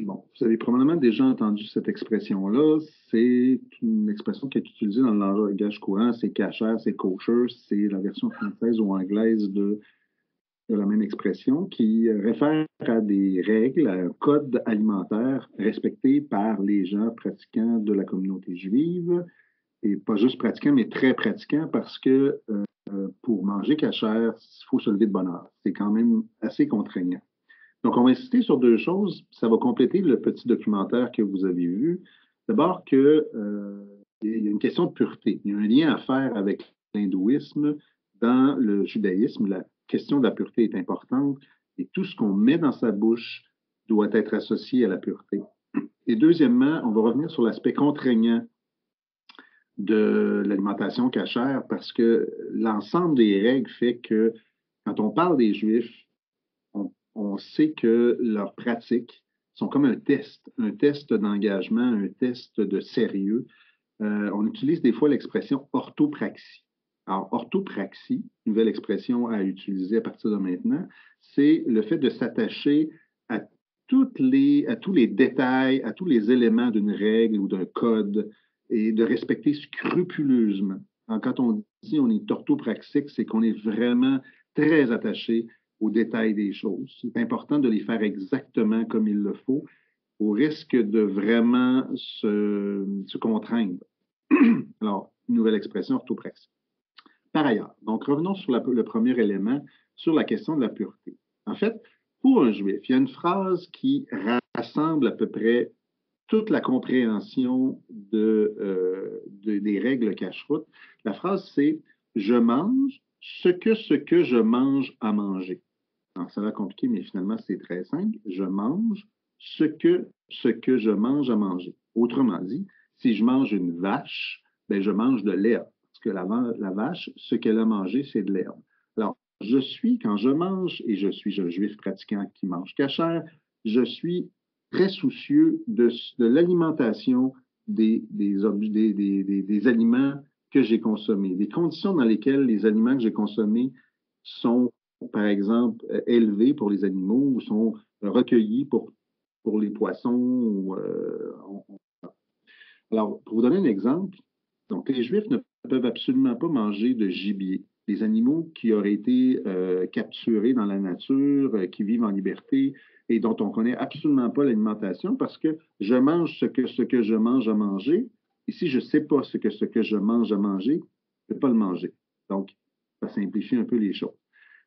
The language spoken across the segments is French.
Bon, vous avez probablement déjà entendu cette expression-là. C'est une expression qui est utilisée dans le langage courant. C'est kasher, c'est kosher, c'est la version française ou anglaise de la même expression qui réfère à des règles, à un code alimentaire respecté par les gens pratiquants de la communauté juive, et pas juste pratiquants, mais très pratiquants, parce que pour manger kasher, il faut se lever de bonne heure. C'est quand même assez contraignant. Donc, on va insister sur deux choses. Ça va compléter le petit documentaire que vous avez vu. D'abord, il y a une question de pureté. Il y a un lien à faire avec l'hindouisme. Dans le judaïsme, la question de la pureté est importante et tout ce qu'on met dans sa bouche doit être associé à la pureté. Et deuxièmement, on va revenir sur l'aspect contraignant de l'alimentation cachère parce que l'ensemble des règles fait que quand on parle des Juifs, on sait que leurs pratiques sont comme un test d'engagement, un test de sérieux. On utilise des fois l'expression orthopraxie. Alors, orthopraxie, nouvelle expression à utiliser à partir de maintenant, c'est le fait de s'attacher à à tous les détails, à tous les éléments d'une règle ou d'un code et de respecter scrupuleusement. Alors, quand on dit on est orthopraxique, c'est qu'on est vraiment très attaché aux détails des choses. C'est important de les faire exactement comme il le faut, au risque de vraiment se contraindre. Alors, une nouvelle expression, orthopraxie. Par ailleurs, donc revenons sur le premier élément, sur la question de la pureté. En fait, pour un juif, il y a une phrase qui rassemble à peu près toute la compréhension des règles cache-route. La phrase, c'est je mange ce que je mange à manger. Alors, ça va compliquer, mais finalement, c'est très simple. Je mange ce que je mange à manger. Autrement dit, si je mange une vache, ben, je mange de l'herbe. Parce que la vache, ce qu'elle a mangé, c'est de l'herbe. Alors, quand je mange, et je suis un juif pratiquant qui mange cachère, je suis très soucieux de l'alimentation des aliments que j'ai consommés, des conditions dans lesquelles les aliments que j'ai consommés sont, par exemple, élevés pour les animaux ou sont recueillis pour les poissons. Alors, pour vous donner un exemple, donc les Juifs ne peuvent absolument pas manger de gibier. Les animaux qui auraient été capturés dans la nature, qui vivent en liberté et dont on ne connaît absolument pas l'alimentation parce que je mange ce que je mange à manger. Et si je ne sais pas ce que je mange à manger, je ne peux pas le manger. Donc, ça simplifie un peu les choses.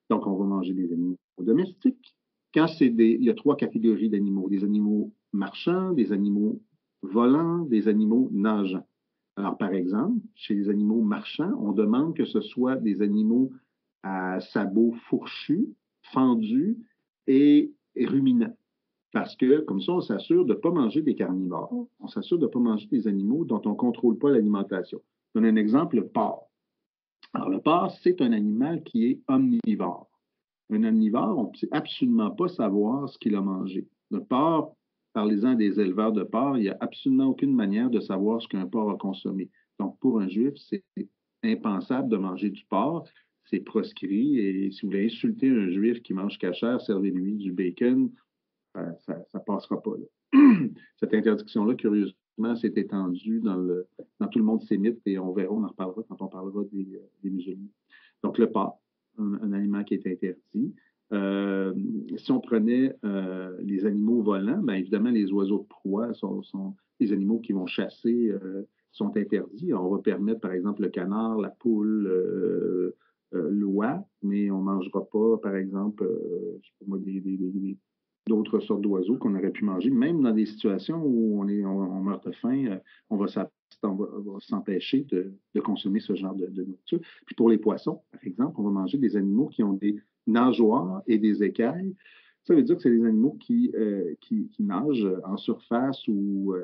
Donc, on va manger des animaux domestiques. Il y a trois catégories d'animaux. Des animaux marchands, des animaux volants, des animaux nageants. Alors, par exemple, chez les animaux marchands, on demande que ce soit des animaux à sabots fourchus, fendus et ruminants. Parce que, comme ça, on s'assure de ne pas manger des carnivores. On s'assure de ne pas manger des animaux dont on ne contrôle pas l'alimentation. Je donne un exemple, le porc. Alors, le porc, c'est un animal qui est omnivore. Un omnivore, on ne sait absolument pas savoir ce qu'il a mangé. Le porc, parlez-en des éleveurs de porc, il n'y a absolument aucune manière de savoir ce qu'un porc a consommé. Donc, pour un juif, c'est impensable de manger du porc. C'est proscrit. Et si vous voulez insulter un juif qui mange cachère, servez-lui du bacon, ça ne passera pas. Cette interdiction-là, curieusement, s'est étendue dans tout le monde sémite et on verra, on en reparlera quand on parlera des musulmans. Donc, le porc, un aliment qui est interdit. Si on prenait les animaux volants, bien évidemment, les oiseaux de proie sont les animaux qui vont chasser sont interdits. On va permettre, par exemple, le canard, la poule, l'oie, mais on ne mangera pas, par exemple, je sais pas moi, d'autres sortes d'oiseaux qu'on aurait pu manger, même dans des situations où on meurt de faim, on va s'empêcher de consommer ce genre de nourriture. Puis pour les poissons, par exemple, on va manger des animaux qui ont des nageoires et des écailles. Ça veut dire que c'est des animaux qui nagent en surface ou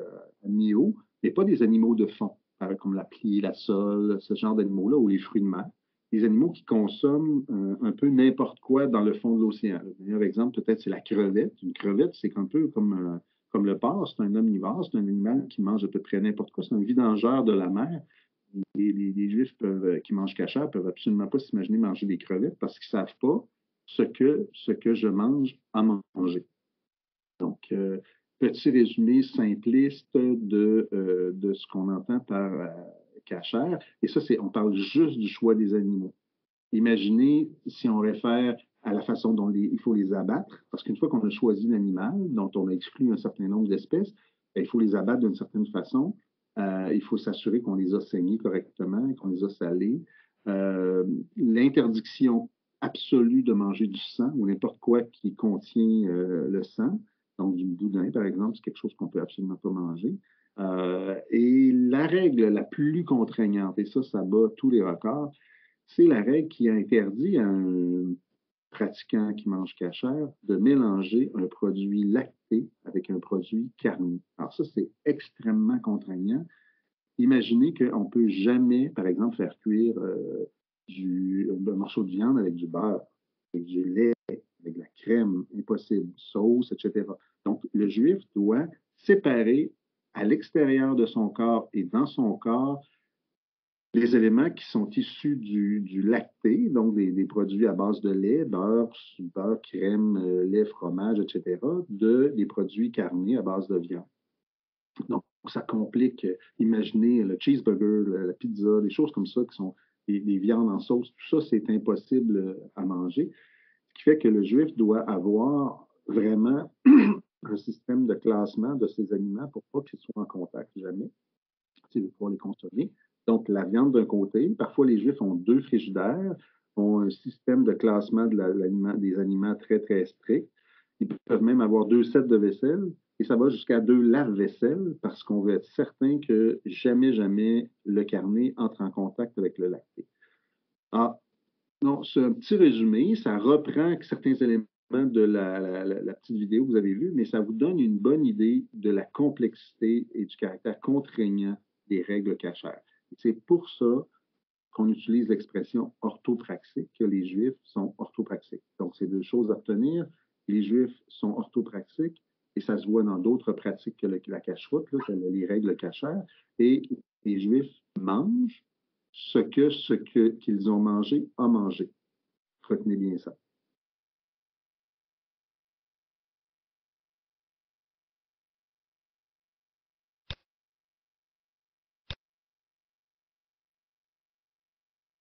à mi-eau, mais pas des animaux de fond, comme la plie, la sole, ce genre d'animaux-là, ou les fruits de mer. Des animaux qui consomment un peu n'importe quoi dans le fond de l'océan. Le meilleur exemple, peut-être, c'est la crevette. Une crevette, c'est un peu comme le porc, c'est un omnivore, c'est un animal qui mange à peu près n'importe quoi, c'est un vidangeur de la mer. Les Juifs qui mangent cachère peuvent absolument pas s'imaginer manger des crevettes parce qu'ils ne savent pas ce que je mange à manger. Donc, petit résumé simpliste de ce qu'on entend par cachère. Et ça, on parle juste du choix des animaux. Imaginez si on réfère à la façon dont il faut les abattre, parce qu'une fois qu'on a choisi l'animal, dont on a exclu un certain nombre d'espèces, il faut les abattre d'une certaine façon. Il faut s'assurer qu'on les a saignés correctement, qu'on les a salés. L'interdiction absolue de manger du sang ou n'importe quoi qui contient le sang, donc du boudin, par exemple, c'est quelque chose qu'on ne peut absolument pas manger. Et la règle la plus contraignante, et ça bat tous les records, c'est la règle qui interdit à un pratiquant qui mange cachère de mélanger un produit lacté avec un produit carné. Alors ça, c'est extrêmement contraignant. Imaginez qu'on ne peut jamais, par exemple, faire cuire un morceau de viande avec du beurre, avec du lait, avec de la crème, impossible, sauce, etc. Donc, le juif doit séparer à l'extérieur de son corps et dans son corps les éléments qui sont issus du lacté, donc des produits à base de lait, beurre, crème, lait, fromage, etc., des produits carnés à base de viande. Donc, ça complique. Imaginez le cheeseburger, la pizza, des choses comme ça qui sont des viandes en sauce. Tout ça, c'est impossible à manger. Ce qui fait que le juif doit avoir vraiment un système de classement de ces aliments pour pas qu'ils soient en contact jamais, de pouvoir les consommer. Donc, la viande d'un côté, parfois les Juifs ont 2 frigidaires, ont un système de classement des aliments très, très strict. Ils peuvent même avoir 2 sets de vaisselle et ça va jusqu'à 2 lave-vaisselle parce qu'on veut être certain que jamais, jamais le carnet entre en contact avec le lacté. Ah, non, c'est un petit résumé, ça reprend certains éléments de la petite vidéo que vous avez vue, mais ça vous donne une bonne idée de la complexité et du caractère contraignant des règles cachères. C'est pour ça qu'on utilise l'expression orthopraxique, que les Juifs sont orthopraxiques. Donc, c'est 2 choses à retenir. Les Juifs sont orthopraxiques et ça se voit dans d'autres pratiques que la cacheroute, les règles cachères. Et les Juifs mangent ce qu'ils ont mangé a mangé. Retenez bien ça.